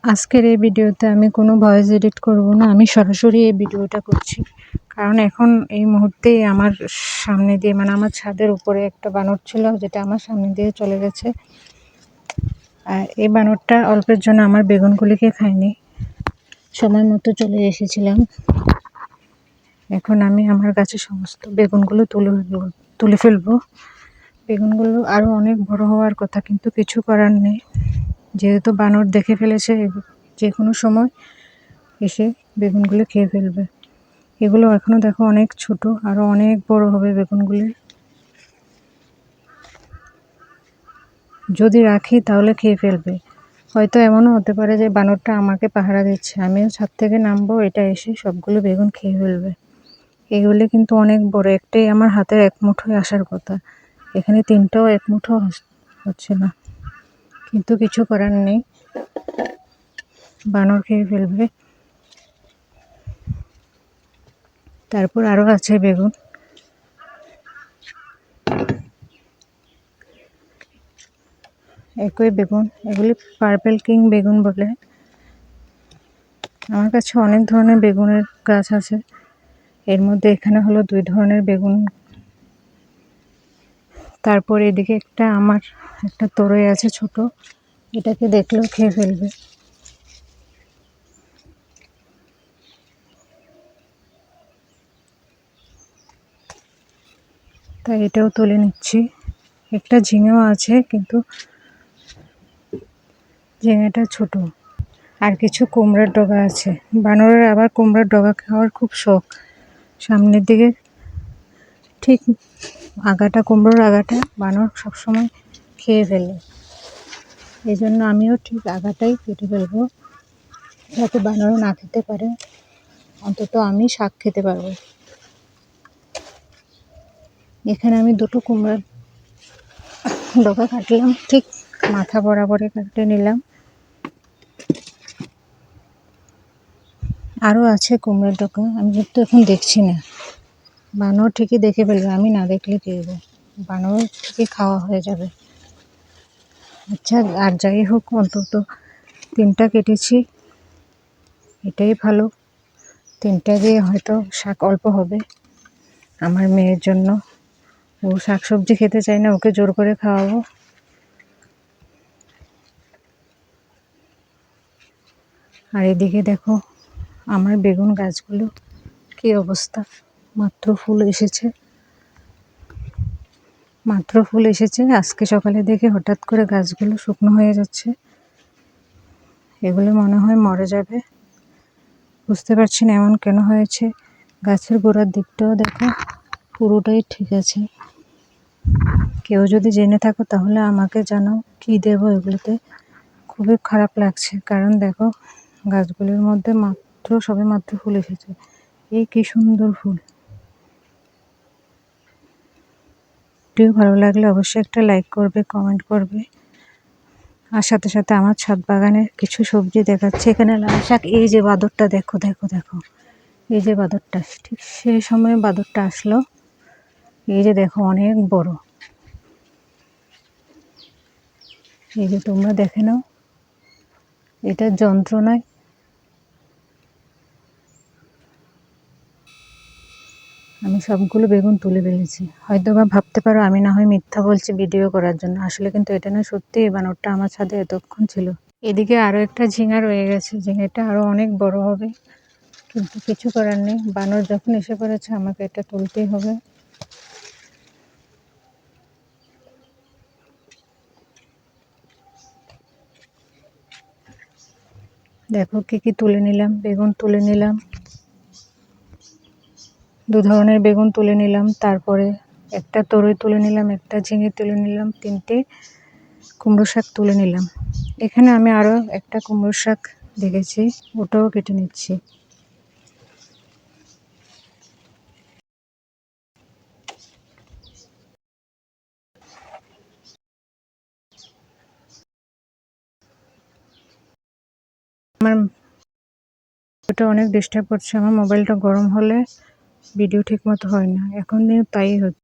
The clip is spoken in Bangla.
আজকের এই ভিডিওতে আমি কোনো ভয়েস এডিট করব না, আমি সরাসরি এই ভিডিওটা করছি। কারণ এখন এই মুহূর্তে আমার সামনে দিয়ে আমার ছাদের উপরে একটা বানর ছিল, যেটা আমার সামনে দিয়ে চলে গেছে। আর এই বানরটা অল্পের জন্য আমার বেগুনগুলিকে খায়নি, সময় মতো চলে এসেছিলাম। এখন আমি আমার গাছে সমস্ত বেগুনগুলো তুলে ফেলবো। বেগুনগুলো আরও অনেক বড় হওয়ার কথা, কিন্তু কিছু করার নেই, যেহেতু বানর দেখে ফেলেছে, যে কোনো সময় এসে বেগুনগুলো খেয়ে ফেলবে। এগুলো এখনো দেখো অনেক ছোট, আরো অনেক বড় হবে বেগুনগুলি। যদি রাখি তাহলে খেয়ে ফেলবে। হয়তো এমনও হতে পারে যে বানরটা আমাকে পাহারা দিচ্ছে, আমিও ছাদ থেকে নামবো, এটা এসে সবগুলো বেগুন খেয়ে ফেলবে। এগুলি কিন্তু অনেক বড়, একটাই আমার হাতের এক মুঠোয় আসার কথা, এখানে তিনটাও এক মুঠো হচ্ছে না, কিন্তু কিছু করার নেই, বানর খেয়ে ফেলবে। তারপর আরো আছে বেগুন, একই বেগুন, এগুলি পার্পল কিং বেগুন বলে। আমার কাছে অনেক ধরনের বেগুনের গাছ আছে, এর মধ্যে এখানে হলো 2 ধরনের বেগুন। তারপর এদিকে আমার একটা তরই আছে ছোট, এটাকে দেখলেও খেয়ে ফেলবে। তাই এটাও তুলে নিচ্ছি। একটা ঝিঙেও আছে, কিন্তু ঝিঙেটা ছোট। আর কিছু কুমড়ার ডগা আছে, বানরের আবার কুমড়ার ডগা খাওয়ার খুব শখ। সামনের দিকে ঠিক কুমড়োর আগাটা বানর সবসময় খেয়ে ফেলে, এই জন্য আমিও ঠিক আগাটাই কেটে ফেলবো, যাতে বানর না খেতে পারে, অন্তত আমি শাক খেতে পারবো। এখানে আমি 2টো কুমড়ার ডগা কাটলাম, ঠিক মাথা বরাবরে কেটে নিলাম। আরও আছে কুমড়ার ডগা, আমি কিন্তু এখন দেখছি না, বানর ঠিকই দেখে ফেলবে, আমি না দেখলে কি হবে, বানর ঠিকই খাওয়া হয়ে যাবে। আচ্ছা, আর যাই হোক, অন্তত 3টা কেটেছি, এটাই ভালো। 3টা দিয়ে হয়তো শাক অল্প হবে আমার মেয়ের জন্য, ও শাক সবজি খেতে চায় না, ওকে জোর করে খাওয়াবো। আর এদিকে দেখো আমার বেগুন গাছগুলো কি অবস্থা, মাত্র ফুল এসেছে। আজকে সকালে দেখে হঠাৎ করে গাছগুলো শুকনো হয়ে যাচ্ছে, এগুলো মনে হয় মরে যাবে, বুঝতে পারছি না এমন কেন হয়েছে। গাছের গোড়ার দিকটাও দেখো পুরোটাই ঠিক আছে। কেউ যদি জেনে থাকো তাহলে আমাকে জানাও, কি দেবো এগুলোতে। খুবই খারাপ লাগছে, কারণ দেখো গাছগুলির মধ্যে সবে মাত্র ফুল এসেছে, এই কি সুন্দর ফুল। ভিডিও ভালো লাগলে অবশ্যই একটা লাইক করবে, কমেন্ট করবে। আর সাথে সাথে আমার ছাদ বাগানের কিছু সবজি দেখাচ্ছে, এখানে লাল শাক। এই যে বাদরটা, দেখো দেখো দেখো, এই যে বাদরটা, ঠিক সেই সময় বাদরটা আসলো। এই যে দেখো অনেক বড়, এই যে তোমরা দেখে নাও, এটার যন্ত্রণায় আমি সবগুলো বেগুন তুলে ফেলেছি। হয়তো বা ভাবতে পারো আমি না হয় মিথ্যা বলছি ভিডিও করার জন্য, আসলে কিন্তু এটা না, সত্যি এই বানরটা আমার ছাদে এতক্ষণ ছিল। এদিকে আরো একটা ঝিঙা রয়ে গেছে, ঝিঙেটা আরো অনেক বড় হবে, কিন্তু কিছু করার নেই, বানর যখন এসে পড়েছে আমাকে এটা তুলতেই হবে। দেখো কি কি তুলে নিলাম, বেগুন তুলে নিলাম, 2 ধরনের বেগুন তুলে নিলাম, তারপরে একটা তরই তুলে নিলাম, একটা ঝিঙে তুলে নিলাম, 3টে কুমড়ো শাক তুলে নিলাম। এখানে আমি আরো একটা কুমড়ো শাক দেখেছি, ওটাও কেটে নিচ্ছি। আমার ওটা অনেক ডিস্টার্ব করছে, আমার মোবাইলটা গরম হলে ভিডিও ঠিক মতো হয় না, এখন তাই হচ্ছে।